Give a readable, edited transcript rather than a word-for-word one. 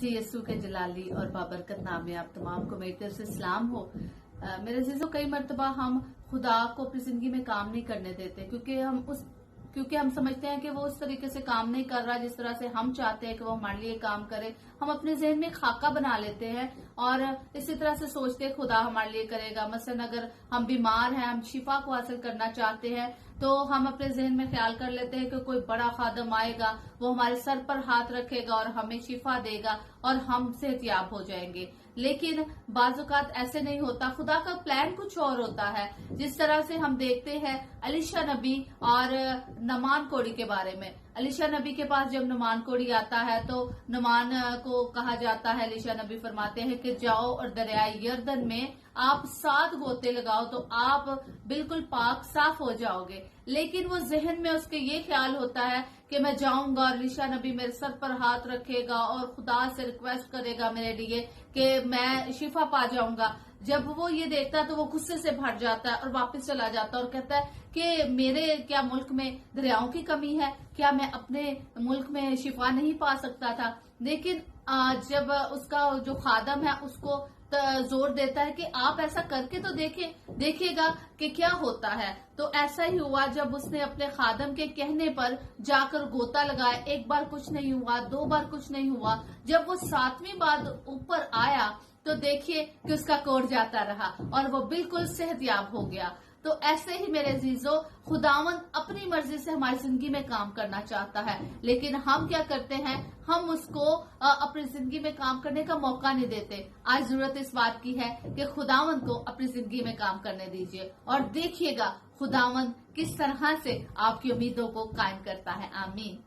मसीह यस्सु के जलाली और बाबरकत नाम में आप तमाम को मेरी तरफ से सलाम हो। मेरे अजीजों, कई मरतबा हम खुदा को अपनी जिंदगी में काम नहीं करने देते क्योंकि हम समझते हैं कि वो उस तरीके से काम नहीं कर रहा जिस तरह से हम चाहते हैं कि वो हमारे लिए काम करे। हम अपने जहन में खाका बना लेते हैं और इसी तरह से सोचते हैं खुदा हमारे लिए करेगा। मसलन अगर हम बीमार हैं, हम शिफा को हासिल करना चाहते हैं, तो हम अपने जहन में ख्याल कर लेते हैं कि कोई बड़ा खादम आएगा, वो हमारे सर पर हाथ रखेगा और हमें शिफा देगा और हम सेहतयाब हो जाएंगे। लेकिन बाज़-औक़ात ऐसे नहीं होता। खुदा का प्लान कुछ और होता है। जिस तरह से हम देखते हैं एलीशा नबी और नमान कोढ़ी के बारे में। एलीशा नबी के पास जब नमान कोढ़ी आता है तो नमान को कहा जाता है, एलीशा नबी फरमाते हैं कि जाओ और दरियाए यरदन में आप 7 गोते लगाओ तो आप बिल्कुल पाक साफ हो जाओगे। लेकिन वो जहन में उसके ये ख्याल होता है कि मैं जाऊंगा और एलीशा नबी मेरे सर पर हाथ रखेगा और खुदा से रिक्वेस्ट करेगा मेरे लिए कि मैं शिफा पा जाऊंगा। जब वो ये देखता है तो वो गुस्से से भर जाता है और वापस चला जाता है और कहता है कि मेरे क्या मुल्क में दरियाओं की कमी है, क्या मैं अपने मुल्क में शिफा नहीं पा सकता था। लेकिन जब उसका जो खादम है उसको जोर देता है कि आप ऐसा करके तो देखिएगा कि क्या होता है। तो ऐसा ही हुआ जब उसने अपने खादम के कहने पर जाकर गोता लगाया। एक बार कुछ नहीं हुआ, 2 बार कुछ नहीं हुआ। जब वो 7वीं बार ऊपर आया तो देखिए कि उसका कोढ़ जाता रहा और वो बिल्कुल सेहतयाब हो गया। तो ऐसे ही मेरे अजीजों, खुदावंद अपनी मर्जी से हमारी जिंदगी में काम करना चाहता है, लेकिन हम क्या करते हैं, हम उसको अपनी जिंदगी में काम करने का मौका नहीं देते। आज जरूरत इस बात की है कि खुदावंद को अपनी जिंदगी में काम करने दीजिए और देखिएगा खुदावंद किस तरह से आपकी उम्मीदों को कायम करता है। आमीन।